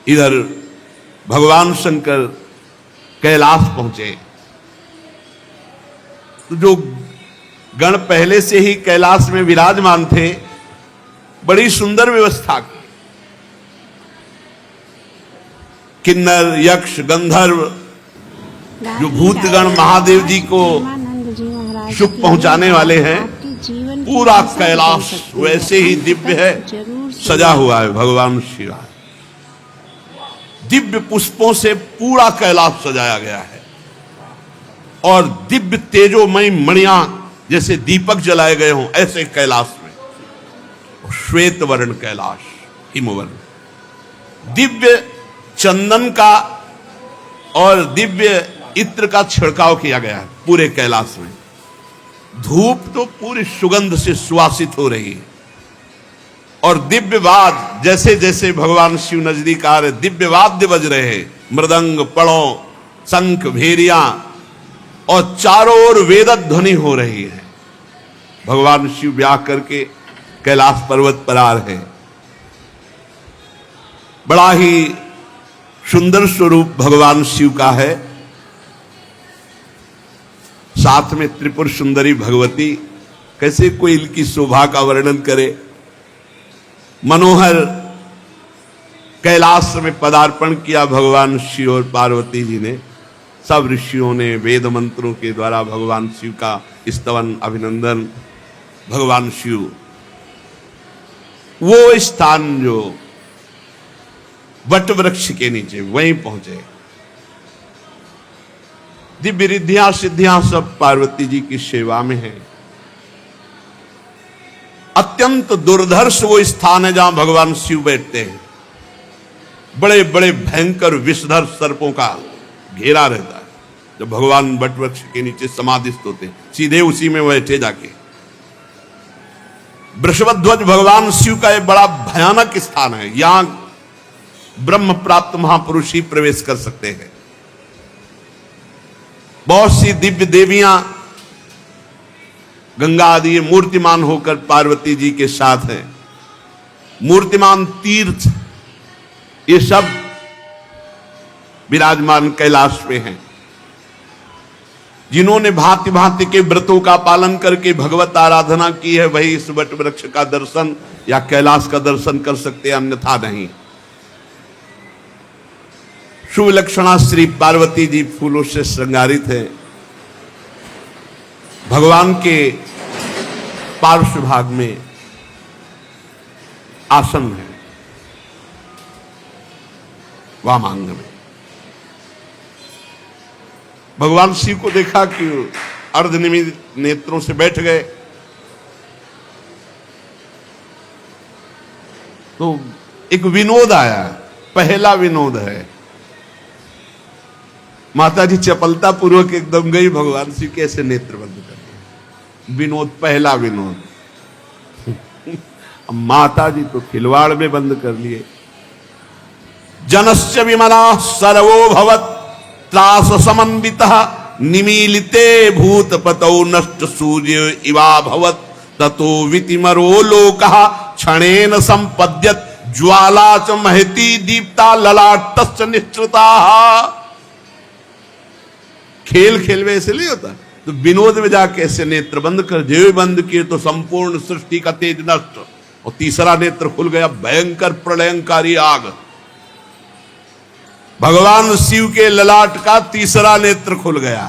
इधर भगवान शंकर कैलाश पहुंचे तो जो गण पहले से ही कैलाश में विराजमान थे, बड़ी सुंदर व्यवस्था की। किन्नर, यक्ष, गंधर्व, जो भूतगण महादेव जी को सुख पहुंचाने वाले हैं, पूरा कैलाश वैसे ही दिव्य है, सजा हुआ है। भगवान शिव दिव्य पुष्पों से पूरा कैलाश सजाया गया है और दिव्य तेजोमयी मणियां जैसे दीपक जलाए गए हों, ऐसे कैलाश में श्वेत वर्ण कैलाश, हिमवर्ण, दिव्य चंदन का और दिव्य इत्र का छिड़काव किया गया है पूरे कैलाश में। धूप तो पूरी सुगंध से सुवासित हो रही है और दिव्य वाद, जैसे जैसे भगवान शिव नजदीक आ रहे, दिव्य वाद्य बज रहे हैं, मृदंग, पड़ों, शंख, भेरियां, और चारों ओर वेद ध्वनि हो रही है। भगवान शिव ब्याह करके कैलाश पर्वत पर आ रहे हैं। बड़ा ही सुंदर स्वरूप भगवान शिव का है। साथ में त्रिपुर सुंदरी भगवती, कैसे कोई इनकी शोभा का वर्णन करे। मनोहर कैलाश में पदार्पण किया भगवान शिव और पार्वती जी ने। सब ऋषियों ने वेद मंत्रों के द्वारा भगवान शिव का स्तवन, अभिनंदन। भगवान शिव वो स्थान जो वट वृक्ष के नीचे, वहीं पहुंचे। दिव्य रिद्धियां सिद्धियां सब पार्वती जी की सेवा में है। अत्यंत दुर्धर्ष वो स्थान है जहां भगवान शिव बैठते हैं। बड़े बड़े भयंकर विषधर सर्पों का घेरा रहता है। जब भगवान वट वृक्ष के नीचे समाधिस्थ होते हैं, सीधे उसी में बैठे जाके। वृषभध्वज भगवान शिव का एक बड़ा भयानक स्थान है। यहां ब्रह्म प्राप्त महापुरुष ही प्रवेश कर सकते हैं। बहुत सी दिव्य देवियां गंगा आदि मूर्तिमान होकर पार्वती जी के साथ हैं। मूर्तिमान तीर्थ ये सब विराजमान कैलाश पे हैं। जिन्होंने भांति भांति के व्रतों का पालन करके भगवत आराधना की है, वही इस वट वृक्ष का दर्शन या कैलाश का दर्शन कर सकते हैं, अन्यथा नहीं। शुभ लक्षणा श्री पार्वती जी फूलों से श्रृंगारित है। भगवान के पार्श्व भाग में आसन है, वामांग में। भगवान शिव को देखा कि अर्धनिमित नेत्रों से बैठ गए, तो एक विनोद आया। पहला विनोद है। माता जी चपलता पूर्वक एकदम गई, भगवान शिव कैसे नेत्र बंद कर दिए। विनोद, पहला विनोद। माता जी तो खिलवाड़ में बंद कर लिए। जनस्य विमला सर्वो भवत् त्रास समन्वितः निमीलिते भूतपतौ नष्ट सूर्य इवा भवत् ततो वितिमरो लोकः क्षणेन संपद्यत ज्वाला च महती दीप्ता ललाटश्च निश्चिता। खेल खेल में ऐसे नहीं होता, तो विनोद में जाके ऐसे नेत्र बंद कर, जेब बंद किए तो संपूर्ण सृष्टि का तेज नष्ट, और तीसरा नेत्र खुल गया, भयंकर प्रलयंकारी आग। भगवान शिव के ललाट का तीसरा नेत्र खुल गया,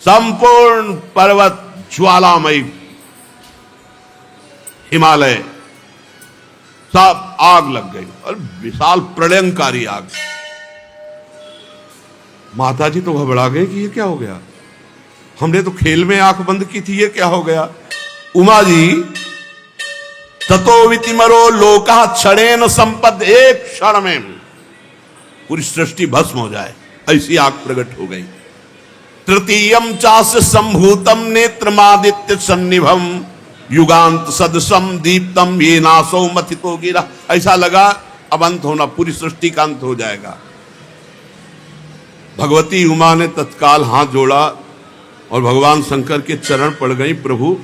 संपूर्ण पर्वत ज्वालामयी, हिमालय सब आग लग गई और विशाल प्रलयंकारी आग। माता जी तो घबरा गए कि ये क्या हो गया, हमने तो खेल में आंख बंद की थी, ये क्या हो गया। उमा जी ततो वितिमरो लोका क्षणेन संपद, एक क्षण में पूरी सृष्टि भस्म हो जाए, ऐसी आग प्रकट हो गई। तृतीयम चास्य संभूतम नेत्रमादित्य सन्निभम युगांत सदसम दीप्तम ये नासो मथितो गिरा। ऐसा लगा अब अंत होना, पूरी सृष्टि का अंत हो जाएगा। भगवती उमा ने तत्काल हाथ जोड़ा और भगवान शंकर के चरण पड़ गई। प्रभु,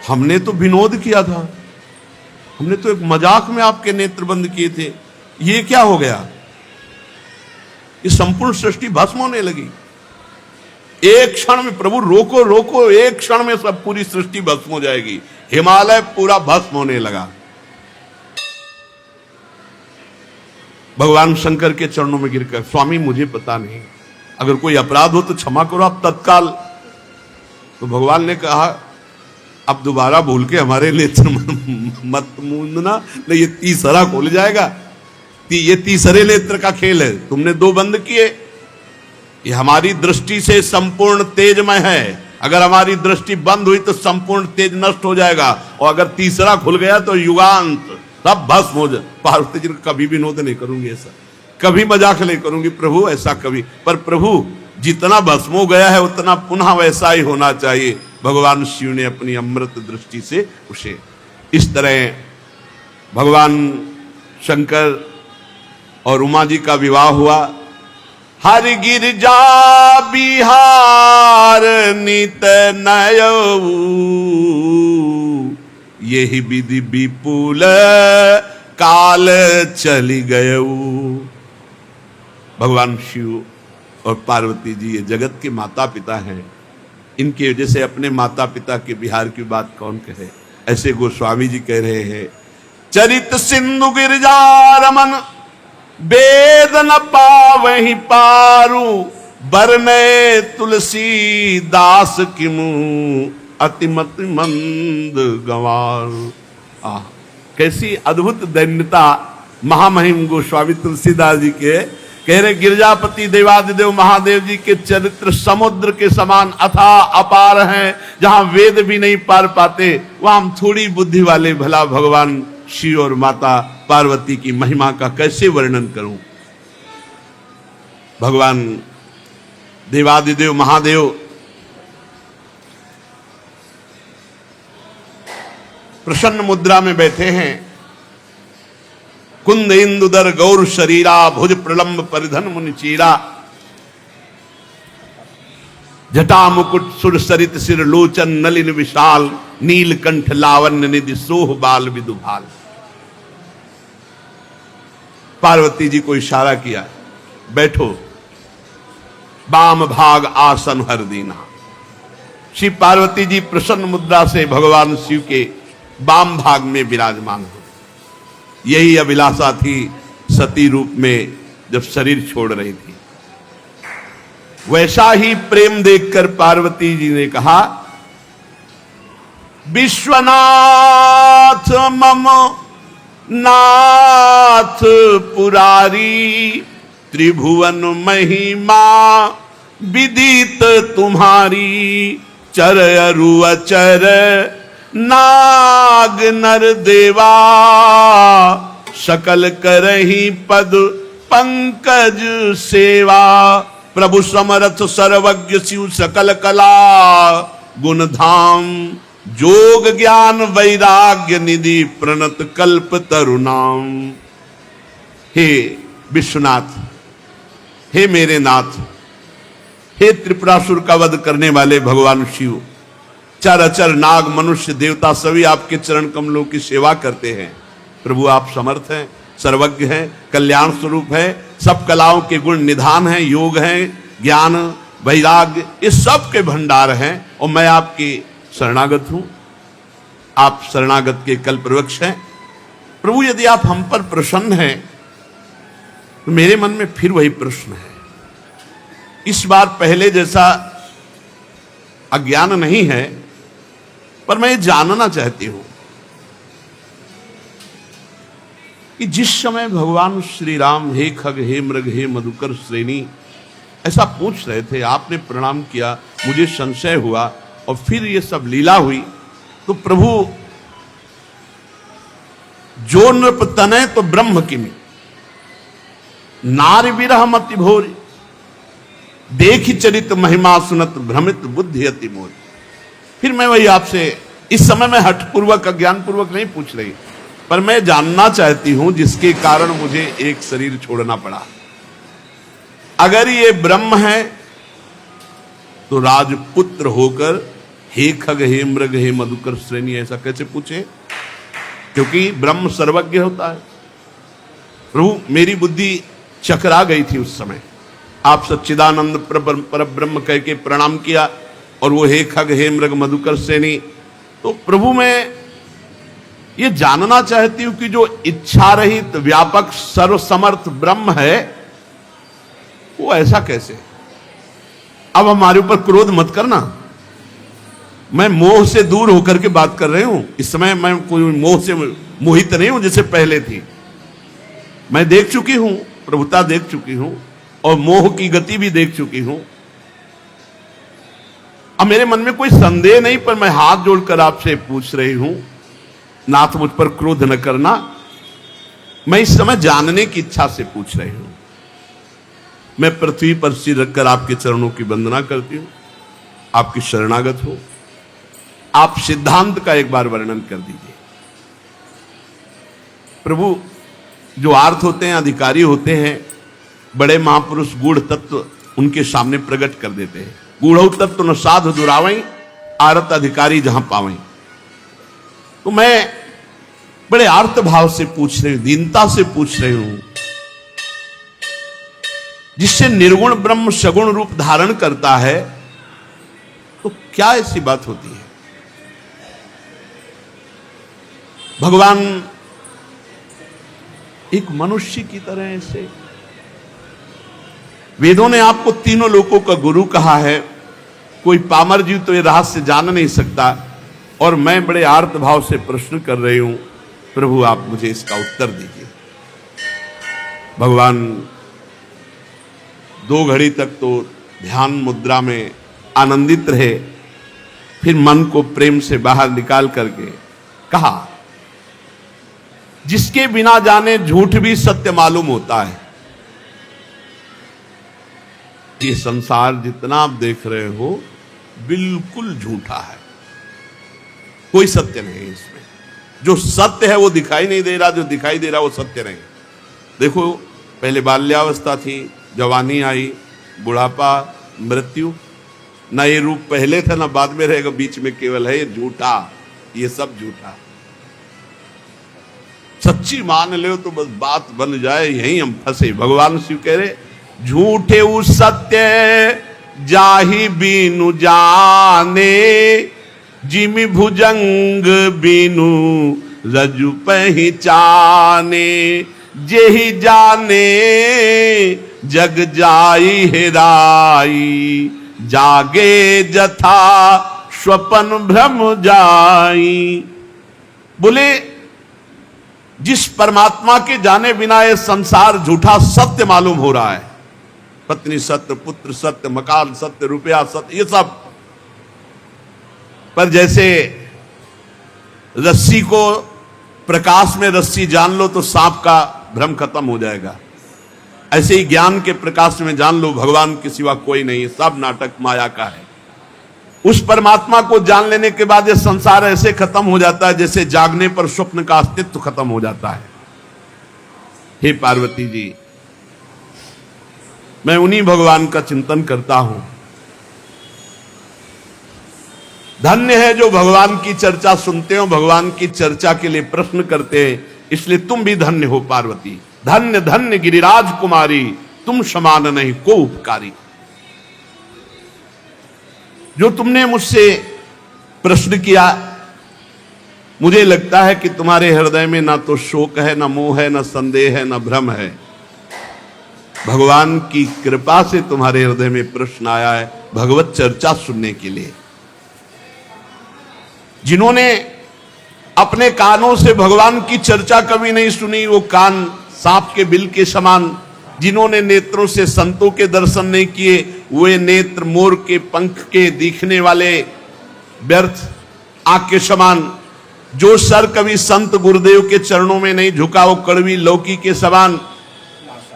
हमने तो विनोद किया था, हमने तो एक मजाक में आपके नेत्र बंद किए थे, ये क्या हो गया? ये संपूर्ण सृष्टि भस्म होने लगी। एक क्षण में प्रभु रोको रोको, एक क्षण में सब पूरी सृष्टि भस्म हो जाएगी। हिमालय पूरा भस्म होने लगा। भगवान शंकर के चरणों में गिरकर, स्वामी मुझे पता नहीं, अगर कोई अपराध हो तो क्षमा करो आप तत्काल। तो भगवान ने कहा, अब दोबारा भूल के हमारे नेत्र मत मूंदना, नहीं ये तीसरा खोल जाएगा। ये तीसरे नेत्र का खेल है, तुमने दो बंद किए। ये हमारी दृष्टि से संपूर्ण तेजमय है, अगर हमारी दृष्टि बंद हुई तो संपूर्ण तेज नष्ट हो जाएगा, और अगर तीसरा खुल गया तो युगांत सब भस्म हो जाए। पार्वती जी कभी विनोद नहीं करूंगी, ऐसा कभी मजाक नहीं करूंगी प्रभु, ऐसा कभी। पर प्रभु जितना भस्म हो गया है उतना पुनः वैसा ही होना चाहिए। भगवान शिव ने अपनी अमृत दृष्टि से उसे इस तरह, भगवान शंकर और उमा जी का विवाह हुआ। हर गिरजा बिहार नित नयऊ, यही विधि विपुल काल चली गयऊ। भगवान शिव और पार्वती जी ये जगत के माता पिता हैं, इनकी वजह से अपने माता पिता के बिहार की बात कौन कहे। ऐसे गोस्वामी जी कह रहे हैं, चरित सिंधु गिरजा रमन वेद न पावहि पारू, बरने तुलसी दास किमु अतिमत मंद गंवारू। कैसी अद्भुत दैन्यता महामहिम गोस्वामी तुलसीदास जी के कह रहे। गिरजापति देवादिदेव महादेव जी के चरित्र समुद्र के समान अथाह अपार हैं, जहां वेद भी नहीं पार पाते, वहां हम थोड़ी बुद्धि वाले भला भगवान शिव और माता पार्वती की महिमा का कैसे वर्णन करूं। भगवान देवादिदेव महादेव प्रसन्न मुद्रा में बैठे हैं। कुंद इंदुदर गौर शरीरा, भुज प्रलंब परिधन मुनि चीरा, जटा मुकुट सुर सरित सिर लोचन नलिन विशाल, नीलकंठ लावण्य निधि सोह बाल विदुभाल। पार्वती जी को इशारा किया, बैठो, बाम भाग आसन हर दीना। श्री पार्वती जी प्रसन्न मुद्रा से भगवान शिव के बाम भाग में विराजमान हो। यही अभिलाषा थी सती रूप में जब शरीर छोड़ रही थी। वैसा ही प्रेम देखकर पार्वती जी ने कहा, विश्वनाथ मम नाथ पुरारी, त्रिभुवन महिमा विदित तुम्हारी, चर अरु अचर नाग नर देवा, सकल करही पद पंकज सेवा। प्रभु समरथ सर्वज्ञ शिव सकल कला गुण धाम, जोग ज्ञान वैराग्य निधि प्रणत कल्प तरुणाम। हे विश्वनाथ, हे मेरे नाथ, हे त्रिपुरासुर का वध करने वाले भगवान शिव, चर अचर नाग मनुष्य देवता सभी आपके चरण कमलों की सेवा करते हैं। प्रभु आप समर्थ हैं, सर्वज्ञ हैं, कल्याण स्वरूप है, सब कलाओं के गुण निधान हैं, योग हैं, ज्ञान वैराग्य इस सब के भंडार हैं, और मैं आपकी शरणागत हूं। आप शरणागत के कल्प वृक्ष हैं। प्रभु यदि आप हम पर प्रसन्न हैं तो मेरे मन में फिर वही प्रश्न है। इस बार पहले जैसा अज्ञान नहीं है, पर मैं जानना चाहती हूं कि जिस समय भगवान श्री राम हे खग हे मृग हे मधुकर श्रेणी ऐसा पूछ रहे थे, आपने प्रणाम किया, मुझे संशय हुआ और फिर ये सब लीला हुई, तो प्रभु जो नृप तनय तो ब्रह्म किमि, नार विरह मति भोरी, देखि चरित महिमा सुनत भ्रमित बुद्धि अति मोरी। फिर मैं वही आपसे इस समय में हठपूर्वक अज्ञानपूर्वक नहीं पूछ रही, पर मैं जानना चाहती हूं जिसके कारण मुझे एक शरीर छोड़ना पड़ा। अगर ये ब्रह्म है तो राजपुत्र होकर हे खग हे मृग हे मधुकर श्रेणी ऐसा कैसे पूछे? क्योंकि ब्रह्म सर्वज्ञ होता है। प्रभु मेरी बुद्धि चकरा गई थी उस समय। आप सच्चिदानंद परब्रह्म कह के प्रणाम किया और वो हे खग हे मृग मधुकर सेनी। तो प्रभु मैं ये जानना चाहती हूं कि जो इच्छा रहित व्यापक सर्वसमर्थ ब्रह्म है वो ऐसा कैसे। अब हमारे ऊपर क्रोध मत करना, मैं मोह से दूर होकर के बात कर रही हूं। इस समय मैं कोई मोह से मोहित नहीं हूं जैसे पहले थी। मैं देख चुकी हूं, प्रभुता देख चुकी हूं और मोह की गति भी देख चुकी हूं। अब मेरे मन में कोई संदेह नहीं, पर मैं हाथ जोड़कर आपसे पूछ रही हूं, नाथ मुझ पर क्रोध न करना। मैं इस समय जानने की इच्छा से पूछ रही हूं। मैं पृथ्वी पर सिर रखकर आपके चरणों की वंदना करती हूं, आपकी शरणागत हो। आप सिद्धांत का एक बार वर्णन कर दीजिए। प्रभु जो आर्थ होते हैं, अधिकारी होते हैं, बड़े महापुरुष गूढ़ तत्व उनके सामने प्रकट कर देते हैं। गूढ़ तत्व न साधु दुरावई, आरत अधिकारी जहां पावई। तो मैं बड़े आर्त भाव से पूछ रही हूं, दीनता से पूछ रही हूं, जिससे निर्गुण ब्रह्म सगुण रूप धारण करता है, तो क्या ऐसी बात होती है। भगवान एक मनुष्य की तरह ऐसे, वेदों ने आपको तीनों लोकों का गुरु कहा है। कोई पामर जीव तो ये रहस्य जान नहीं सकता। और मैं बड़े आर्त भाव से प्रश्न कर रही हूं, प्रभु आप मुझे इसका उत्तर दीजिए। भगवान 2 घड़ी तक तो ध्यान मुद्रा में आनंदित रहे, फिर मन को प्रेम से बाहर निकाल करके कहा, जिसके बिना जाने झूठ भी सत्य मालूम होता है। ये संसार जितना आप देख रहे हो बिल्कुल झूठा है, कोई सत्य नहीं है इसमें। जो सत्य है वो दिखाई नहीं दे रहा, जो दिखाई दे रहा वो सत्य नहीं। देखो पहले बाल्यावस्था थी, जवानी आई, बुढ़ापा, मृत्यु। ना ये रूप पहले था ना बाद में रहेगा, बीच में केवल है ये झूठा। ये सब झूठा। सच्ची मान ले तो बस बात बन जाए, यहीं हम फंसे। भगवान शिव कह रहे, झूठे उ सत्य जाहि बीनु जाने, जिमि भुजंग बीनु रजु पहचाने। जेहि जाने जग जाई हेराई, जागे जथा स्वपन भ्रम जाई। बोले जिस परमात्मा के जाने बिना ये संसार झूठा सत्य मालूम हो रहा है। पत्नी सत्य, पुत्र सत्य, मकान सत्य, रुपया सत्य, ये सब। पर जैसे रस्सी को प्रकाश में रस्सी जान लो तो सांप का भ्रम खत्म हो जाएगा, ऐसे ही ज्ञान के प्रकाश में जान लो भगवान के सिवा कोई नहीं है, सब नाटक माया का है। उस परमात्मा को जान लेने के बाद ये संसार ऐसे खत्म हो जाता है जैसे जागने पर स्वप्न का अस्तित्व खत्म हो जाता है। हे पार्वती जी, मैं उन्हीं भगवान का चिंतन करता हूं। धन्य है जो भगवान की चर्चा सुनते हो, भगवान की चर्चा के लिए प्रश्न करते हैं, इसलिए तुम भी धन्य हो पार्वती। धन्य धन्य गिरिराज कुमारी, तुम समान नहीं को उपकारी। जो तुमने मुझसे प्रश्न किया, मुझे लगता है कि तुम्हारे हृदय में ना तो शोक है, ना मोह है, ना संदेह है, ना भ्रम है। भगवान की कृपा से तुम्हारे हृदय में प्रश्न आया है भगवत चर्चा सुनने के लिए। जिन्होंने अपने कानों से भगवान की चर्चा कभी नहीं सुनी, वो कान सांप के बिल के समान। जिन्होंने नेत्रों से संतों के दर्शन नहीं किए, वे नेत्र मोर के पंख के दिखने वाले व्यर्थ आंख के समान। जो सर कभी संत गुरुदेव के चरणों में नहीं झुका, वो कड़वी लौकी के समान।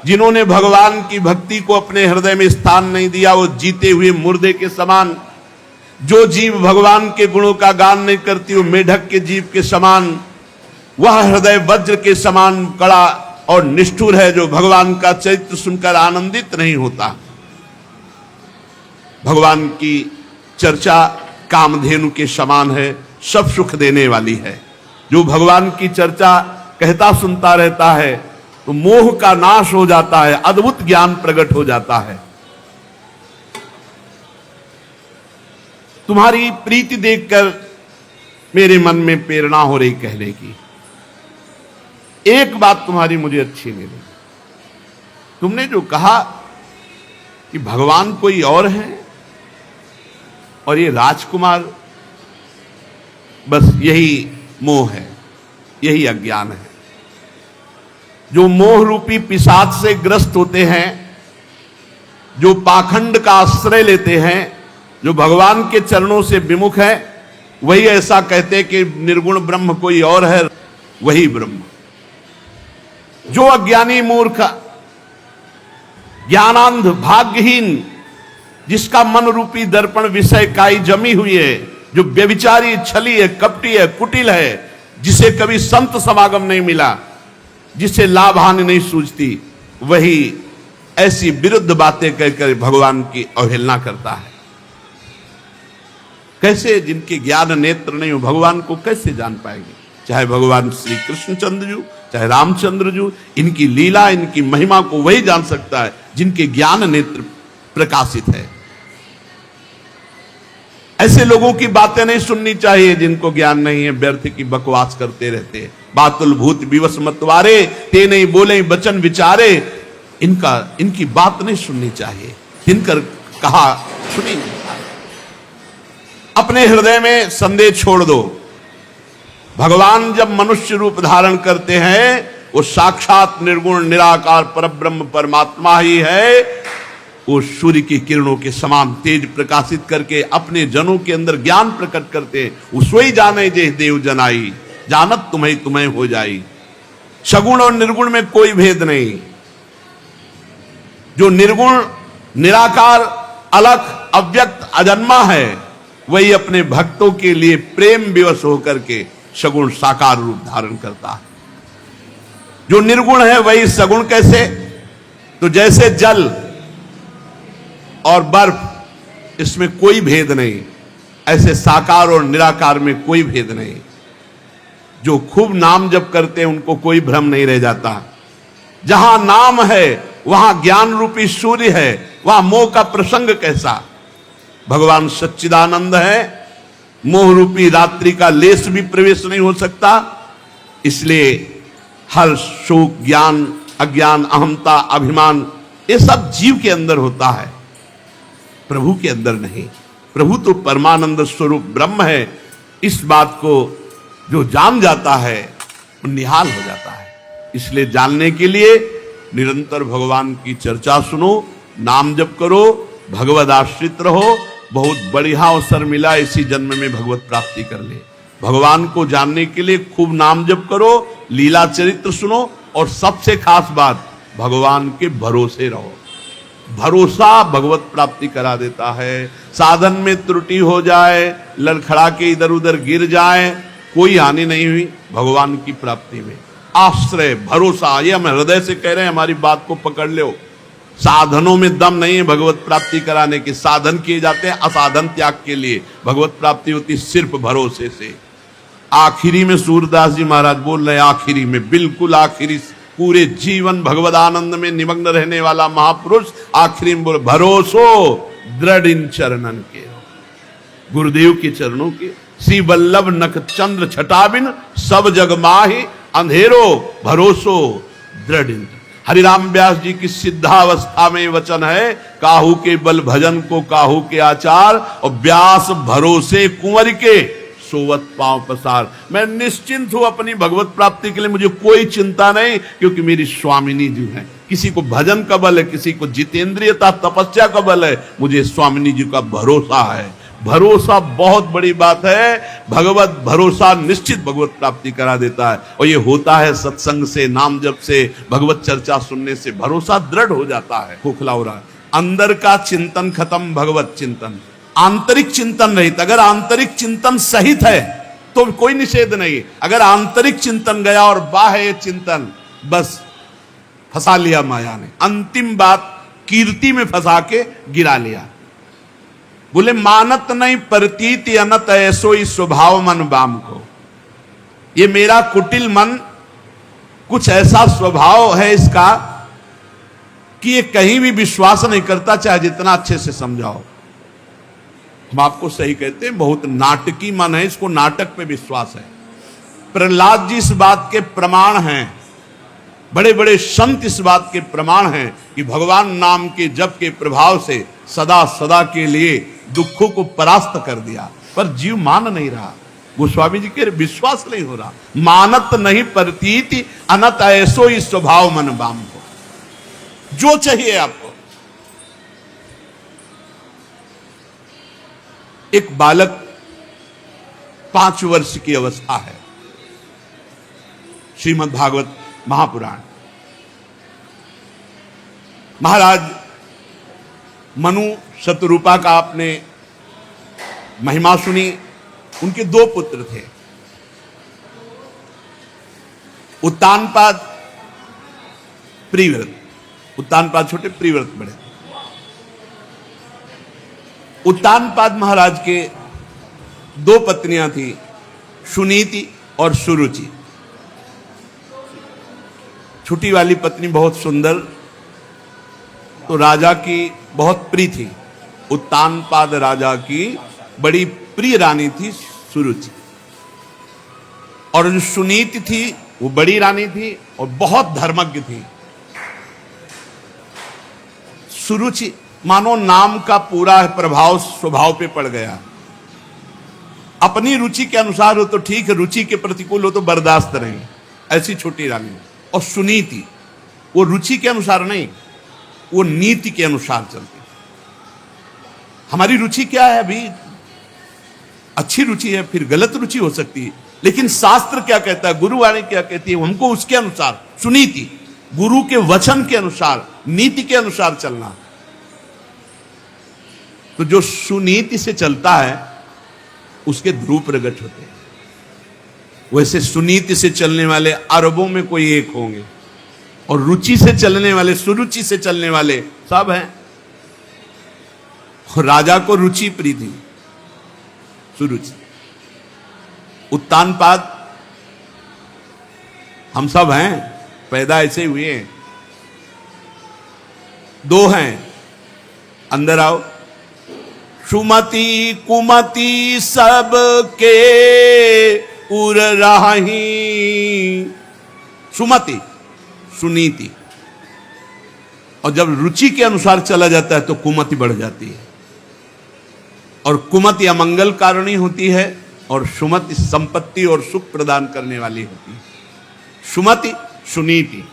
जिन्होंने भगवान की भक्ति को अपने हृदय में स्थान नहीं दिया, वो जीते हुए मुर्दे के समान। जो जीव भगवान के गुणों का गान नहीं करती, वो मेढक के जीव के समान। वह हृदय वज्र के समान कड़ा और निष्ठुर है जो भगवान का चरित्र सुनकर आनंदित नहीं होता। भगवान की चर्चा कामधेनु के समान है, सब सुख देने वाली है। जो भगवान की चर्चा कहता सुनता रहता है, तो मोह का नाश हो जाता है, अद्भुत ज्ञान प्रकट हो जाता है। तुम्हारी प्रीति देखकर मेरे मन में प्रेरणा हो रही कहने की। एक बात तुम्हारी मुझे अच्छी नहीं लगी, तुमने जो कहा कि भगवान कोई और है और ये राजकुमार, बस यही मोह है, यही अज्ञान है। जो मोह रूपी पिशाच से ग्रस्त होते हैं, जो पाखंड का आश्रय लेते हैं, जो भगवान के चरणों से विमुख है, वही ऐसा कहते कि निर्गुण ब्रह्म कोई और है, वही ब्रह्म। जो अज्ञानी मूर्ख, ज्ञानांध, भाग्यहीन, जिसका मन रूपी दर्पण विषय काई जमी हुई है, जो व्यभिचारी, छली है, कपटी है, कुटिल है, जिसे कभी संत समागम नहीं मिला, जिसे लाभ हानि नहीं सूझती, वही ऐसी विरुद्ध बातें कहकर भगवान की अवहेलना करता है। कैसे, जिनके ज्ञान नेत्र नहीं हो, भगवान को कैसे जान पाएंगे? चाहे भगवान श्री कृष्णचंद्र जी, चाहे रामचंद्र जी, इनकी लीला, इनकी महिमा को वही जान सकता है जिनके ज्ञान नेत्र प्रकाशित है। ऐसे लोगों की बातें नहीं सुननी चाहिए जिनको ज्ञान नहीं है, व्यर्थ की बकवास करते रहते हैं। बातुल भूत विवश मतवारे, ते नहीं बोले वचन विचारे, इनकी बात नहीं सुननी चाहिए, जिनकर कहा सुनी नहीं। अपने हृदय में संदेह छोड़ दो। भगवान जब मनुष्य रूप धारण करते हैं, वो साक्षात निर्गुण निराकार परब्रह्म परमात्मा ही है। वो सूर्य की किरणों के समान तेज प्रकाशित करके अपने जनों के अंदर ज्ञान प्रकट करते हैं। उसोई जाने जे देव जनाई, जानत तुम्हें तुम्हें हो जाई। सगुण और निर्गुण में कोई भेद नहीं। जो निर्गुण निराकार अलख अव्यक्त अजन्मा है, वही अपने भक्तों के लिए प्रेम विवश होकर के सगुण साकार रूप धारण करता है। जो निर्गुण है वही सगुण कैसे? तो जैसे जल और बर्फ, इसमें कोई भेद नहीं, ऐसे साकार और निराकार में कोई भेद नहीं। जो खूब नाम जप करते हैं उनको कोई भ्रम नहीं रह जाता। जहां नाम है वहां ज्ञान रूपी सूर्य है, वहां मोह का प्रसंग कैसा? भगवान सच्चिदानंद है, मोह रूपी रात्रि का लेस भी प्रवेश नहीं हो सकता। इसलिए हर शोक, ज्ञान, अज्ञान, अहमता, अभिमान, ये सब जीव के अंदर होता है, प्रभु के अंदर नहीं। प्रभु तो परमानंद स्वरूप ब्रह्म है। इस बात को जो जान जाता है वो निहाल हो जाता है। इसलिए जानने के लिए निरंतर भगवान की चर्चा सुनो, नाम जप करो, भगवद आश्रित रहो। बहुत बढ़िया अवसर मिला, इसी जन्म में भगवत प्राप्ति कर ले। भगवान को जानने के लिए खूब नाम जप करो, लीला चरित्र सुनो, और सबसे खास बात, भगवान के भरोसे रहो। भरोसा भगवत प्राप्ति करा देता है। साधन में त्रुटि हो जाए, लड़खड़ा के इधर उधर गिर जाए, कोई हानि नहीं हुई भगवान की प्राप्ति में। आश्रय, भरोसा, ये हम हृदय से कह रहे हैं, हमारी बात को पकड़ लो। साधनों में दम नहीं है भगवत प्राप्ति कराने के। साधन किए जाते हैं असाधन त्याग के लिए, भगवत प्राप्ति होती सिर्फ भरोसे से। आखिरी में सूरदास जी महाराज बोल रहे हैं, आखिरी में, बिल्कुल आखिरी, पूरे जीवन भगवद आनंद में निमग्न रहने वाला महापुरुष आखिरी में बोले, भरोसो दृढ़ इन चरणन के, गुरुदेव के चरणों के। श्री वल्लभ नख चंद्र छटाबिन, सब जग माहि अंधेरो, भरोसो दृढ़। हरिराम व्यास जी की सिद्धावस्था में वचन है, काहू के बल भजन को काहू के आचार, और व्यास भरोसे कुंवर के सोवत पांव पसार। मैं निश्चिंत हूं अपनी भगवत प्राप्ति के लिए, मुझे कोई चिंता नहीं, क्योंकि मेरी स्वामिनी जी है। किसी को भजन का बल है, किसी को जितेंद्रियता तपस्या का बल है, मुझे स्वामिनी जी का भरोसा है। भरोसा बहुत बड़ी बात है। भगवत भरोसा निश्चित भगवत प्राप्ति करा देता है, और ये होता है सत्संग से, नाम जप से, भगवत चर्चा सुनने से भरोसा दृढ़ हो जाता है। खोखला हो रहा है, अंदर का चिंतन खत्म, भगवत चिंतन, आंतरिक चिंतन रहित। अगर आंतरिक चिंतन सहित है तो कोई निषेध नहीं। अगर आंतरिक चिंतन गया और बाह्य चिंतन, बस फंसा लिया माया ने। अंतिम बात कीर्ति में फंसा के गिरा लिया। बोले मानत नहीं प्रतीति अनत, ऐसो ही स्वभाव मन बाम को। ये मेरा कुटिल मन कुछ ऐसा स्वभाव है इसका कि ये कहीं भी विश्वास नहीं करता, चाहे जितना अच्छे से समझाओ। हम आपको सही कहते हैं, बहुत नाटकी मन है, इसको नाटक पे विश्वास है। प्रहलाद जी इस बात के प्रमाण हैं, बड़े बड़े संत इस बात के प्रमाण हैं कि भगवान नाम के जप के प्रभाव से सदा सदा के लिए दुखों को परास्त कर दिया, पर जीव मान नहीं रहा। गोस्वामी जी के विश्वास नहीं हो रहा। मानत नहीं प्रतीति अनत ऐसो ही स्वभाव मन बाम को, जो चाहिए आपको। एक बालक 5 वर्ष की अवस्था है, श्रीमद् भागवत महापुराण। महाराज मनु शतरूपा का आपने महिमा सुनी। उनके 2 पुत्र थे, उत्तानपाद, प्रिव्रत। उत्तानपाद छोटे, प्रिव्रत बड़े। उत्तानपाद महाराज के 2 पत्नियां थी, सुनीति और सुरुचि। छोटी वाली पत्नी बहुत सुंदर, तो राजा की बहुत प्रिय थी। उत्तानपाद राजा की बड़ी प्रिय रानी थी सुरुचि, और जो सुनीति थी वो बड़ी रानी थी और बहुत धर्मज्ञ थी। सुरुचि मानो नाम का पूरा प्रभाव स्वभाव पे पड़ गया। अपनी रुचि के अनुसार हो तो ठीक है, रुचि के प्रतिकूल हो तो बर्दाश्त नहीं, ऐसी छोटी रानी। और सुनीति वो रुचि के अनुसार नहीं, वो नीति के अनुसार चलती। हमारी रुचि क्या है? अभी अच्छी रुचि है, फिर गलत रुचि हो सकती है, लेकिन शास्त्र क्या कहता है, गुरुवाणी क्या कहती है, हमको उसके अनुसार, सुनीति, गुरु के वचन के अनुसार, नीति के अनुसार चलना। तो जो सुनीति से चलता है उसके ध्रुव प्रकट होते हैं। वैसे सुनीति से चलने वाले अरबों में कोई एक होंगे, और रुचि से चलने वाले, सुरुचि से चलने वाले सब हैं। राजा को रुचि प्रिय थी, सुरुचि। उत्तानपाद हम सब हैं, पैदा ऐसे हुए हैं। 2 हैं, अंदर आओ। सुमति कुमति सब के उर राही। सुमति सुनीति, और जब रुचि के अनुसार चला जाता है तो कुमति बढ़ जाती है, और कुमति अमंगल कारणी होती है, और सुमति संपत्ति और सुख प्रदान करने वाली होती है। सुमति सुनीति,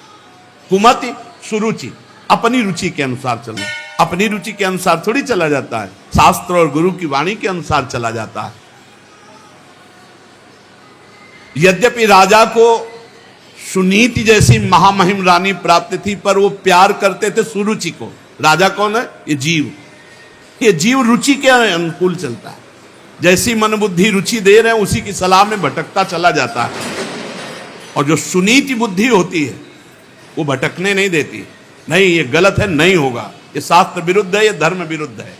कुमति सुरुचि, अपनी रुचि के अनुसार चलना। अपनी रुचि के अनुसार थोड़ी चला जाता है, शास्त्र और गुरु की वाणी के अनुसार चला जाता है। यद्यपि राजा को सुनीति जैसी महामहिम रानी प्राप्त थी, पर वो प्यार करते थे सुरुचि को। राजा कौन है? ये जीव। ये जीव रुचि के अनुकूल चलता है। जैसी मन बुद्धि रुचि दे रहे हैं उसी की सलाह में भटकता चला जाता है। और जो सुनीति बुद्धि होती है वो भटकने नहीं देती। नहीं, ये गलत है, नहीं होगा, ये शास्त्र विरुद्ध है, ये धर्म विरुद्ध है।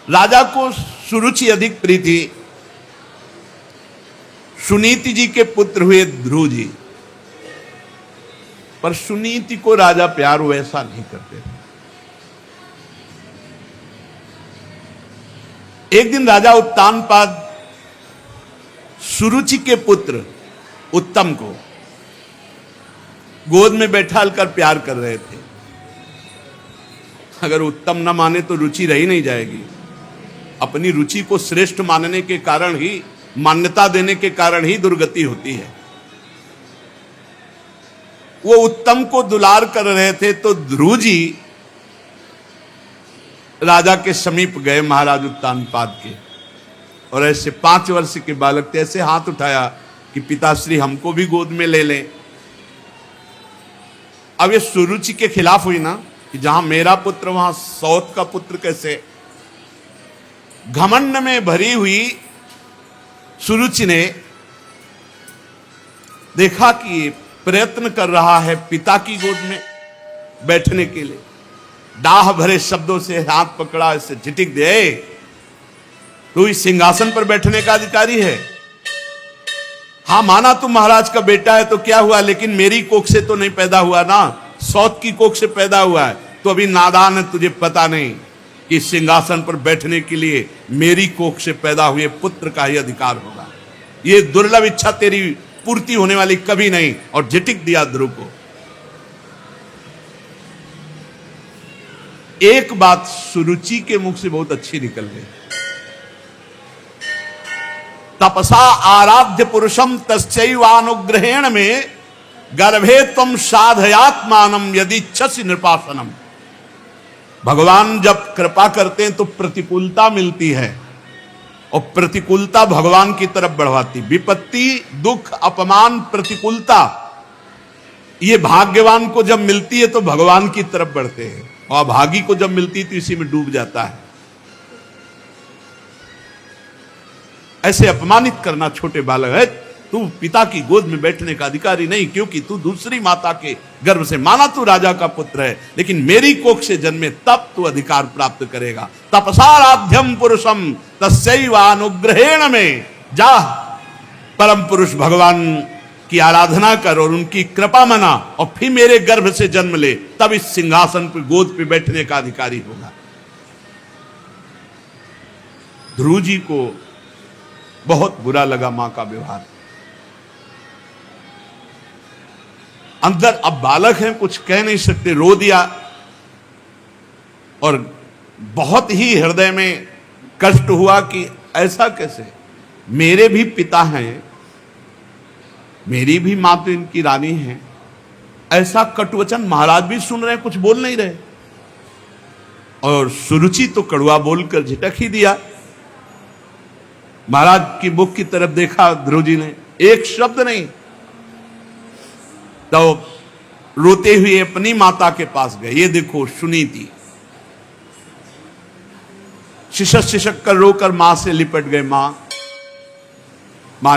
राजा को सुरुचि अधिक प्रिय थी। सुनीति जी के पुत्र हुए ध्रुव जी, पर सुनीति को राजा प्यार वैसा नहीं करते थे। एक दिन राजा उत्तानपाद सुरुचि के पुत्र उत्तम को गोद में बैठाल कर प्यार कर रहे थे। अगर उत्तम न माने तो रुचि रही नहीं जाएगी। अपनी रुचि को श्रेष्ठ मानने के कारण ही, मान्यता देने के कारण ही दुर्गति होती है। वो उत्तम को दुलार कर रहे थे तो ध्रुव जी राजा के समीप गए, महाराज उत्तानपाद के, और ऐसे 5 वर्ष के बालक थे, ऐसे हाथ उठाया कि पिताश्री हमको भी गोद में ले लें। अब ये सुरुचि के खिलाफ हुई ना, कि जहां मेरा पुत्र वहां सौत का पुत्र कैसे। घमंड में भरी हुई सुरुचि ने देखा कि प्रयत्न कर रहा है पिता की गोद में बैठने के लिए, डाह भरे शब्दों से हाथ पकड़ा, इससे झिटिक दे, तू इस सिंहासन पर बैठने का अधिकारी है, हाँ माना तुम महाराज का बेटा है तो क्या हुआ, लेकिन मेरी कोख से तो नहीं पैदा हुआ ना, सौत की कोख से पैदा हुआ है। तो अभी नादान है, तुझे पता नहीं कि सिंहासन पर बैठने के लिए मेरी कोख से पैदा हुए पुत्र का ही अधिकार होगा। ये दुर्लभ इच्छा तेरी पूर्ति होने वाली कभी नहीं। और झिटक दिया ध्रुव को। एक बात सुरुचि के मुख से बहुत अच्छी निकल गई। तपसा आराध्य पुरुषम तस्यैवानुग्रहेण में गर्भे तुम साधयात्मानम यदि इच्छसि नृपासनम। भगवान जब कृपा करते हैं तो प्रतिकूलता मिलती है, और प्रतिकूलता भगवान की तरफ बढ़वाती। विपत्ति, दुख, अपमान, प्रतिकूलता ये भाग्यवान को जब मिलती है तो भगवान की तरफ बढ़ते हैं, और अभागी को जब मिलती है तो इसी में डूब जाता है। ऐसे अपमानित करना छोटे बालक है, तू पिता की गोद में बैठने का अधिकारी नहीं, क्योंकि तू दूसरी माता के गर्भ से, माना तू राजा का पुत्र है, लेकिन मेरी कोख से जन्मे तब तू अधिकार प्राप्त करेगा। तपसाराध्यम पुरुषम तस्यैवानुग्रहेण में, जा परम पुरुष भगवान की आराधना कर और उनकी कृपा मना, और फिर मेरे गर्भ से जन्म ले, तब इस सिंहासन पर गोद पे बैठने का अधिकारी होगा। ध्रुव जी को बहुत बुरा लगा मां का व्यवहार। अंदर अब बालक हैं, कुछ कह नहीं सकते, रो दिया। और बहुत ही हृदय में कष्ट हुआ कि ऐसा कैसे, मेरे भी पिता हैं, मेरी भी मां तो इनकी रानी है, ऐसा कटुवचन महाराज भी सुन रहे हैं, कुछ बोल नहीं रहे। और सुरुचि तो कड़वा बोलकर झिटक ही दिया। महाराज की मुख की तरफ देखा ध्रुव जी ने, एक शब्द नहीं। तो रोते हुए अपनी माता के पास गए। ये देखो सुनीति, शिशक शिशक कर रोकर मां से लिपट गए। मां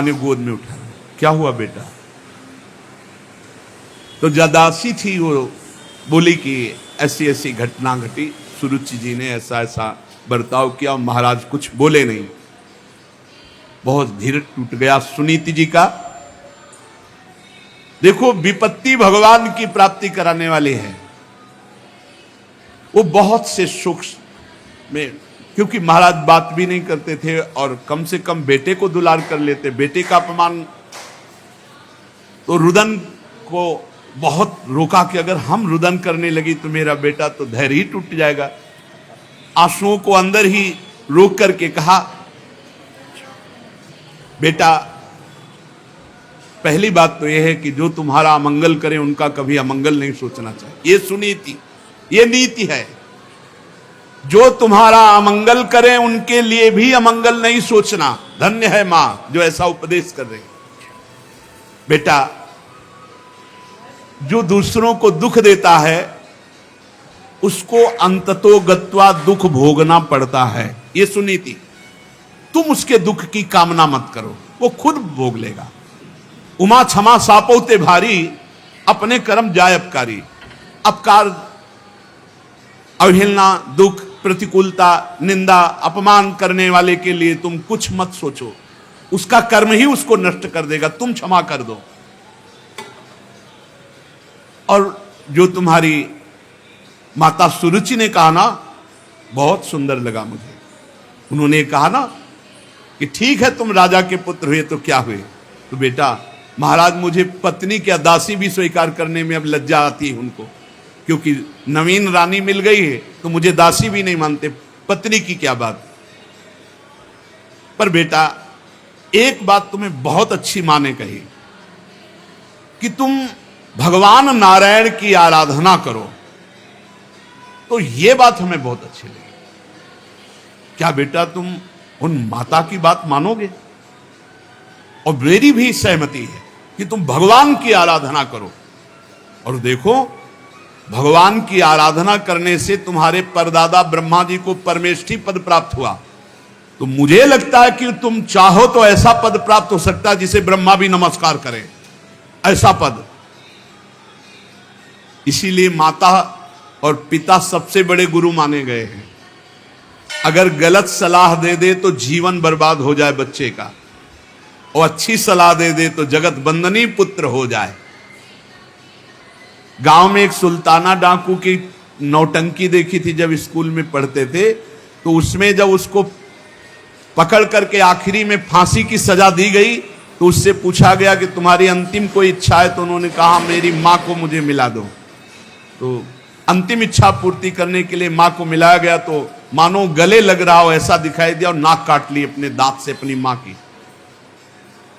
ने गोद में उठा, क्या हुआ बेटा? तो जदासी थी, वो बोली कि ऐसी ऐसी घटना घटी, सुरुचि जी ने ऐसा ऐसा बर्ताव किया। महाराज कुछ बोले नहीं। बहुत धीरज टूट गया सुनीति जी का। देखो विपत्ति भगवान की प्राप्ति कराने वाली है। वो बहुत से सुख में, क्योंकि महाराज बात भी नहीं करते थे और कम से कम बेटे को दुलार कर लेते, बेटे का अपमान। तो रुदन को बहुत रोका कि अगर हम रुदन करने लगी तो मेरा बेटा तो धैर्य ही टूट जाएगा। आंसुओं को अंदर ही रोक करके कहा, बेटा पहली बात तो यह है कि जो तुम्हारा अमंगल करे उनका कभी अमंगल नहीं सोचना चाहिए। ये सुनीति, ये नीति है। जो तुम्हारा अमंगल करे उनके लिए भी अमंगल नहीं सोचना। धन्य है मां जो ऐसा उपदेश कर रही। बेटा जो दूसरों को दुख देता है उसको अंततो गत्वा दुख भोगना पड़ता है। ये सुनीति। तुम उसके दुख की कामना मत करो, वो खुद भोग लेगा। उमा क्षमा सापोते भारी, अपने कर्म जाय अपकारी। अपकार, अवहेलना, दुख, प्रतिकूलता, निंदा, अपमान करने वाले के लिए तुम कुछ मत सोचो, उसका कर्म ही उसको नष्ट कर देगा। तुम क्षमा कर दो। और जो तुम्हारी माता सुरुचि ने कहा ना, बहुत सुंदर लगा मुझे। उन्होंने कहा ना कि ठीक है तुम राजा के पुत्र हुए तो क्या हुए, तो बेटा महाराज मुझे पत्नी क्या दासी भी स्वीकार करने में अब लज्जा आती है उनको, क्योंकि नवीन रानी मिल गई है तो मुझे दासी भी नहीं मानते, पत्नी की क्या बात। पर बेटा एक बात तुम्हें बहुत अच्छी मां ने कही कि तुम भगवान नारायण की आराधना करो, तो यह बात हमें बहुत अच्छी लगी। क्या बेटा तुम उन माता की बात मानोगे? और मेरी भी सहमति है कि तुम भगवान की आराधना करो। और देखो भगवान की आराधना करने से तुम्हारे परदादा ब्रह्मा जी को परमेष्ठी पद प्राप्त हुआ, तो मुझे लगता है कि तुम चाहो तो ऐसा पद प्राप्त हो सकता है जिसे ब्रह्मा भी नमस्कार करें, ऐसा पद। इसीलिए माता और पिता सबसे बड़े गुरु माने गए हैं। अगर गलत सलाह दे दे तो जीवन बर्बाद हो जाए बच्चे का, और अच्छी सलाह दे दे तो जगत बंदनी पुत्र हो जाए। गांव में एक सुल्ताना डाकू की नौटंकी देखी थी जब स्कूल में पढ़ते थे, तो उसमें जब उसको पकड़ करके आखिरी में फांसी की सजा दी गई तो उससे पूछा गया कि तुम्हारी अंतिम कोई इच्छा है, तो उन्होंने कहा मेरी मां को मुझे मिला दो। तो अंतिम इच्छा पूर्ति करने के लिए मां को मिलाया गया, तो मानो गले लग रहा हो ऐसा दिखाई दिया और नाक काट ली अपने दांत से अपनी मां की।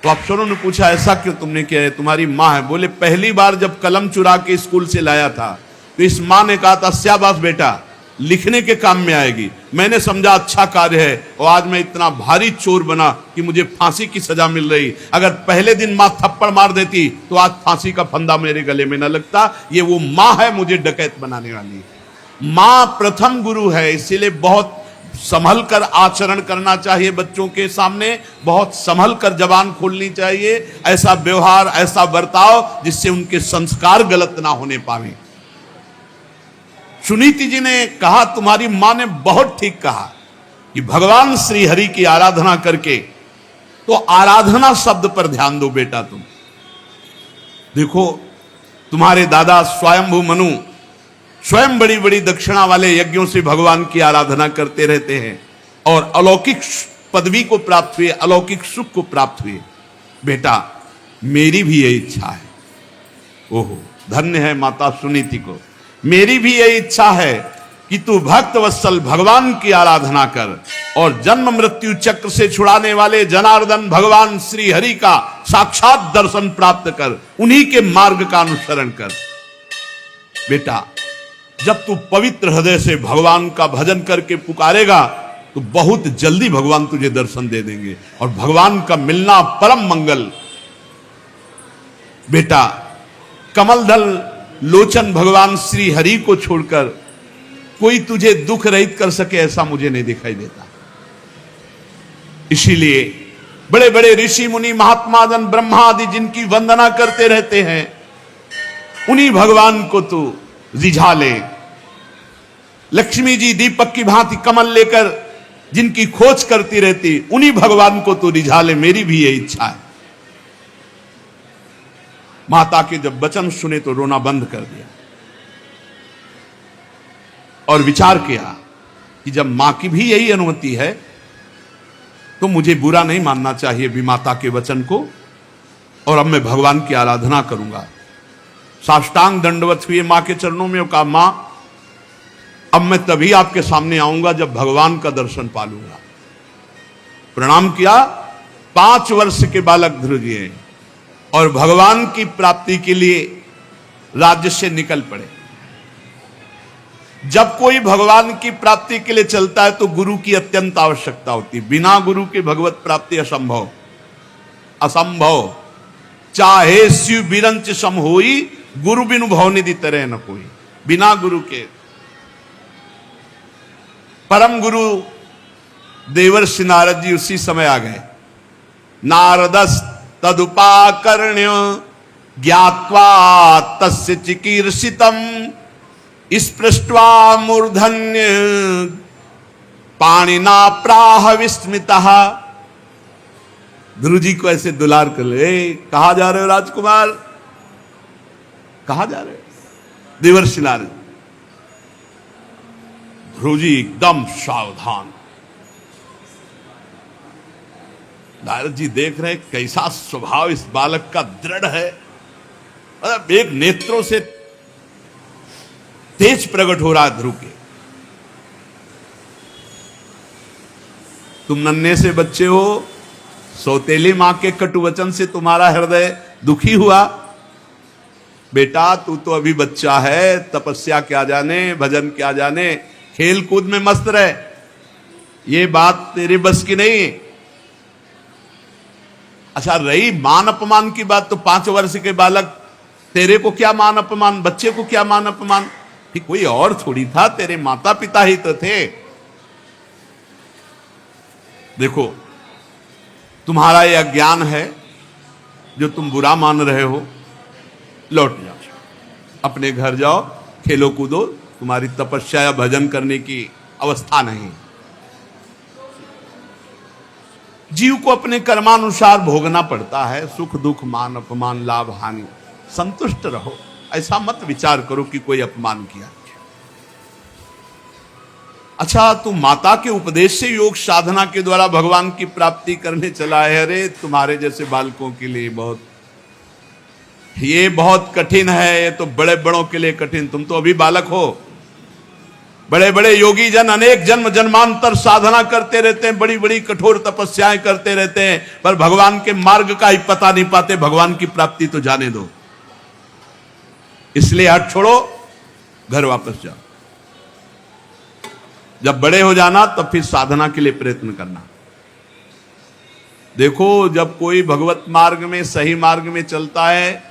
तो अफसरों ने पूछा ऐसा क्यों तुमने किया है, तुम्हारी मां है। बोले पहली बार जब कलम चुरा के स्कूल से लाया था तो इस मां ने कहा था शाबाश बेटा लिखने के काम में आएगी, मैंने समझा अच्छा कार्य है, और आज मैं इतना भारी चोर बना कि मुझे फांसी की सजा मिल रही। अगर पहले दिन मां थप्पड़ मार देती तो आज फांसी का फंदा मेरे गले में न लगता। ये वो मां है मुझे डकैत बनाने वाली। मां प्रथम गुरु है, इसीलिए बहुत संभल कर आचरण करना चाहिए बच्चों के सामने, बहुत संभल कर जबान खोलनी चाहिए, ऐसा व्यवहार ऐसा बर्ताव जिससे उनके संस्कार गलत ना होने पावे। सुनीति जी ने कहा, तुम्हारी मां ने बहुत ठीक कहा कि भगवान श्री हरि की आराधना करके, तो आराधना शब्द पर ध्यान दो बेटा। तुम देखो तुम्हारे दादा स्वयंभू मनु स्वयं बड़ी बड़ी दक्षिणा वाले यज्ञों से भगवान की आराधना करते रहते हैं और अलौकिक पदवी को प्राप्त हुए, अलौकिक सुख को प्राप्त हुए। बेटा मेरी भी यही इच्छा है। ओहो धन्य है माता सुनीति को। मेरी भी यही इच्छा है कि तू भक्त वत्सल भगवान की आराधना कर और जन्म मृत्यु चक्र से छुड़ाने वाले जनार्दन भगवान श्री हरि का साक्षात दर्शन प्राप्त कर, उन्हीं के मार्ग का अनुसरण कर। बेटा जब तू पवित्र हृदय से भगवान का भजन करके पुकारेगा तो बहुत जल्दी भगवान तुझे दर्शन दे देंगे और भगवान का मिलना परम मंगल। बेटा कमलदल लोचन भगवान श्री हरि को छोड़कर कोई तुझे दुख रहित कर सके ऐसा मुझे नहीं दिखाई देता। इसीलिए बड़े बड़े ऋषि मुनि महात्मा जन ब्रह्मा आदि जिनकी वंदना करते रहते हैं, उन्हीं भगवान को तू रिझा ले। लक्ष्मी जी दीपक की भांति कमल लेकर जिनकी खोज करती रहती, उन्हीं भगवान को तू रिझा ले। मेरी भी यही इच्छा है। माता के जब वचन सुने तो रोना बंद कर दिया और विचार किया कि जब मां की भी यही अनुमति है तो मुझे बुरा नहीं मानना चाहिए भी माता के वचन को, और अब मैं भगवान की आराधना करूंगा। साष्टांग दंडवत हुए मां के चरणों में और कहा मां अब मैं तभी आपके सामने आऊंगा जब भगवान का दर्शन पालूंगा। प्रणाम किया। 5 वर्ष के बालक ध्रुव जी और भगवान की प्राप्ति के लिए राज्य से निकल पड़े। जब कोई भगवान की प्राप्ति के लिए चलता है तो गुरु की अत्यंत आवश्यकता होती है। बिना गुरु के भगवत प्राप्ति असंभव, असंभव। चाहे शिव बिरंच सम होई, गुरु बिनु भवनिधि तरह न कोई। बिना गुरु के परम गुरु देवर्षि नारद जी उसी समय आ गए। नारदस तदुपाकर्ण्य ज्ञात्वा तस्य चिकीर्षितम स्पृष्ट्वा मूर्धन्य पाणिना प्राह विस्मितः। गुरु जी को ऐसे दुलार कर ले, कहा जा रहे हो राजकुमार, कहा जा रहे हो? देवर्षि नारद। ध्रुव जी एकदम सावधान। नारद जी देख रहे कैसा स्वभाव इस बालक का दृढ़ है, मतलब एक नेत्रों से तेज प्रकट हो रहा है ध्रुव के। तुम नन्हे से बच्चे हो, सौतेली मां के कटुवचन से तुम्हारा हृदय दुखी हुआ। बेटा तू तो अभी बच्चा है, तपस्या क्या जाने, भजन क्या जाने, खेल कूद में मस्त रहे, ये बात तेरे बस की नहीं। अच्छा रही मान अपमान की बात, तो 5 वर्ष के बालक तेरे को क्या मान अपमान, बच्चे को क्या मान अपमान, कोई और थोड़ी था, तेरे माता पिता ही तो थे। देखो तुम्हारा यह ज्ञान है जो तुम बुरा मान रहे हो, लौट जाओ, अपने घर जाओ, खेलो कूदो, तुम्हारी तपस्या या भजन करने की अवस्था नहीं। जीव को अपने कर्मानुसार भोगना पड़ता है, सुख दुख मान अपमान लाभ हानि, संतुष्ट रहो। ऐसा मत विचार करो कि कोई अपमान किया। अच्छा, तू माता के उपदेश से योग साधना के द्वारा भगवान की प्राप्ति करने चला है। अरे तुम्हारे जैसे बालकों के लिए ये बहुत कठिन है। ये तो बड़े बड़ों के लिए कठिन, तुम तो अभी बालक हो। बड़े बड़े योगी जन अनेक जन्म जन्मांतर साधना करते रहते हैं, बड़ी बड़ी कठोर तपस्याएं करते रहते हैं, पर भगवान के मार्ग का ही पता नहीं पाते। भगवान की प्राप्ति तो जाने दो। इसलिए हट छोड़ो, घर वापस जाओ। जब बड़े हो जाना तब फिर साधना के लिए प्रयत्न करना। देखो, जब कोई भगवत मार्ग में, सही मार्ग में चलता है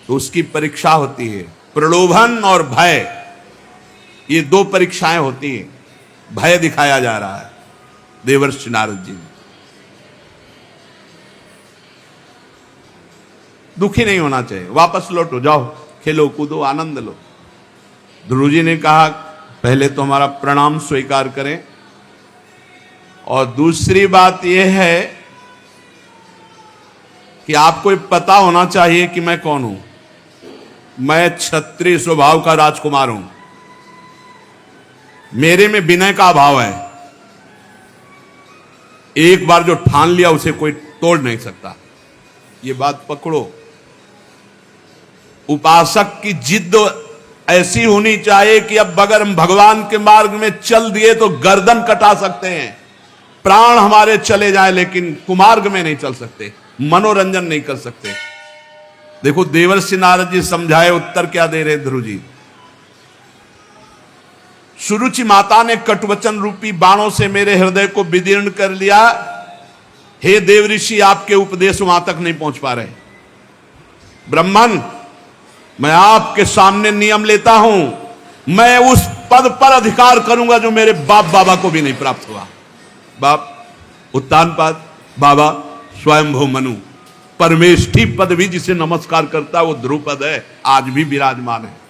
तो उसकी परीक्षा होती है। प्रलोभन और भय, ये दो परीक्षाएं होती हैं। भय दिखाया जा रहा है देवर्षि नारद जी ने। दुखी नहीं होना चाहिए, वापस लौटो, जाओ, खेलो कूदो, आनंद लो। ध्रुव जी ने कहा पहले तो हमारा प्रणाम स्वीकार करें, और दूसरी बात यह है कि आपको पता होना चाहिए कि मैं कौन हूं। मैं क्षत्रिय स्वभाव का राजकुमार हूं। मेरे में विनय का अभाव है। एक बार जो ठान लिया उसे कोई तोड़ नहीं सकता। ये बात पकड़ो। उपासक की जिद ऐसी होनी चाहिए कि अब अगर हम भगवान के मार्ग में चल दिए तो गर्दन कटा सकते हैं, प्राण हमारे चले जाए, लेकिन कुमार्ग में नहीं चल सकते, मनोरंजन नहीं कर सकते। देखो देवर्षि नारद जी समझाए, उत्तर क्या दे रहे ध्रुव जी। सुरुचि माता ने कटवचन रूपी बाणों से मेरे हृदय को विदीर्ण कर लिया। हे देवऋषि, आपके उपदेश वहां तक नहीं पहुंच पा रहे। ब्राह्मण, मैं आपके सामने नियम लेता हूं, मैं उस पद पर अधिकार करूंगा जो मेरे बाप बाबा को भी नहीं प्राप्त हुआ। बाप उत्तानपाद, बाबा स्वयंभू मनु, परमेष्ठी पद भी जिसे नमस्कार करता है वो ध्रुपद है, आज भी विराजमान है।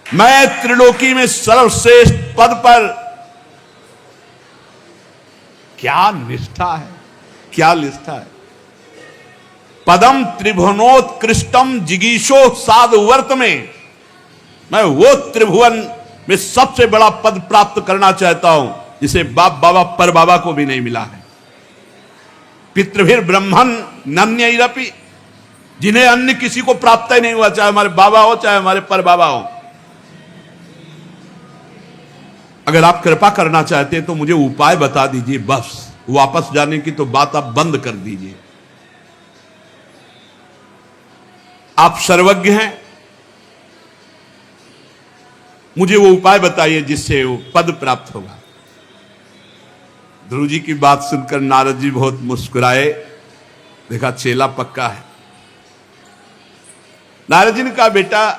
मैं त्रिलोकी में सर्वश्रेष्ठ पद पर, क्या निष्ठा है, क्या निष्ठा है। पदम त्रिभुवनोत्कृष्टम जिगीशो साधुवर्त में, मैं वो त्रिभुवन में सबसे बड़ा पद प्राप्त करना चाहता हूं जिसे बाप बाबा पर बाबा को भी नहीं मिला है। पितृभिर ब्रह्मन नन्यरपि, जिन्हें अन्य किसी को प्राप्त ही नहीं हुआ, चाहे हमारे बाबा हो चाहे हमारे पर बाबा हो। अगर आप कृपा करना चाहते हैं तो मुझे उपाय बता दीजिए, बस वापस जाने की तो बात आप बंद कर दीजिए। आप सर्वज्ञ हैं, मुझे वो उपाय बताइए जिससे वो पद प्राप्त होगा। ध्रुव जी की बात सुनकर नारद जी बहुत मुस्कुराए। देखा चेला पक्का है। नारद जी ने कहा, बेटा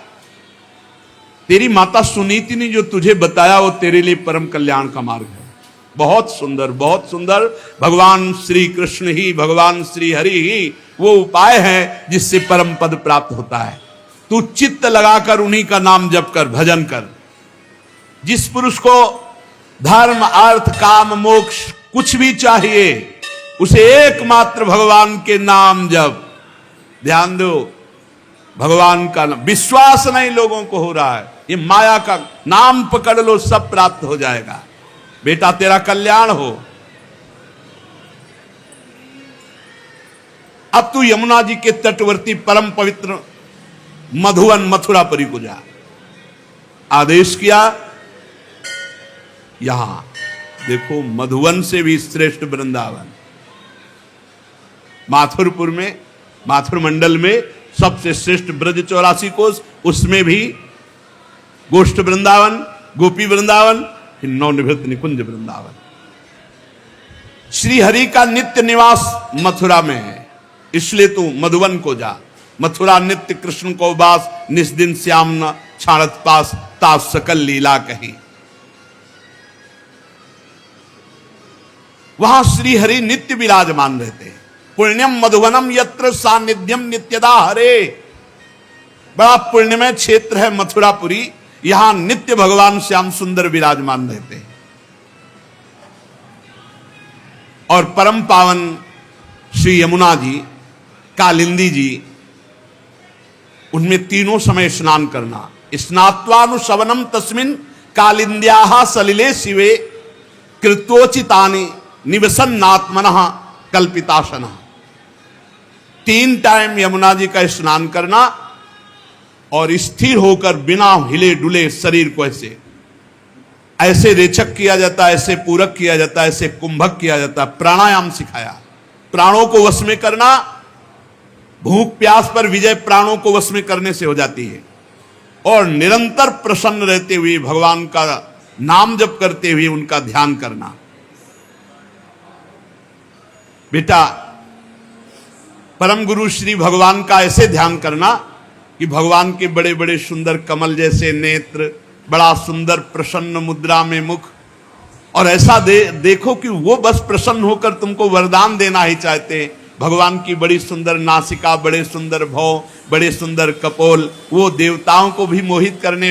तेरी माता सुनीति ने जो तुझे बताया वो तेरे लिए परम कल्याण का मार्ग है। बहुत सुंदर, बहुत सुंदर। भगवान श्री कृष्ण ही, भगवान श्री हरि ही वो उपाय है जिससे परम पद प्राप्त होता है। तू चित्त लगाकर उन्हीं का नाम जप कर, भजन कर। जिस पुरुष को धर्म अर्थ काम मोक्ष कुछ भी चाहिए, उसे एकमात्र भगवान के नाम जप। ध्यान दो, भगवान का नाम। विश्वास नहीं लोगों को हो रहा है, ये माया का नाम पकड़ लो, सब प्राप्त हो जाएगा। बेटा तेरा कल्याण हो। अब तू यमुना जी के तटवर्ती परम पवित्र मधुवन मथुरापुरी को जा। आदेश किया। यहां देखो, मधुवन से भी श्रेष्ठ वृंदावन माथुरपुर में, माथुर मंडल में सबसे श्रेष्ठ ब्रज 84 कोस, उसमें भी गोष्ठ वृंदावन, गोपी वृंदावन, नवनिवृत्त निकुंज वृंदावन। श्री हरि का नित्य निवास मथुरा में है, इसलिए तू मधुवन को जा। मथुरा नित्य कृष्ण को वास, निस्दिन श्याम न छाड़त पास, तास सकल लीला कही। वहां श्री हरि नित्य विराजमान रहते हैं। पुण्यम मधुवनम यत्र सानिध्यम नित्यदा हरे। बड़ा पुण्यमय क्षेत्र है मथुरापुरी, यहां नित्य भगवान श्याम सुंदर विराजमान रहते हैं। और परम पावन श्री यमुना जी, कालिंदी जी, उनमें तीनों समय स्नान करना। स्नात्वानुशवनम तस्मिन कालिंद्याः सलिले शिवे कृत्वोचितानि निवसन्नात्मनः कल्पितासनः। 3 टाइम यमुना जी का स्नान करना और स्थिर होकर बिना हिले डुले शरीर को ऐसे रेचक किया जाता है, ऐसे पूरक किया जाता है, ऐसे कुंभक किया जाता है। प्राणायाम सिखाया, प्राणों को वश में करना। भूख प्यास पर विजय प्राणों को वश में करने से हो जाती है। और निरंतर प्रसन्न रहते हुए भगवान का नाम जप करते हुए उनका ध्यान करना। बेटा, परम गुरु श्री भगवान का ऐसे ध्यान करना कि भगवान के बड़े बड़े सुंदर कमल जैसे नेत्र, बड़ा सुंदर प्रसन्न मुद्रा में मुख, और ऐसा देखो कि वो बस प्रसन्न होकर तुमको वरदान देना ही चाहते हैं। भगवान की बड़ी सुंदर नासिका, बड़े सुंदर भौं, बड़े सुंदर कपोल, वो देवताओं को भी मोहित करने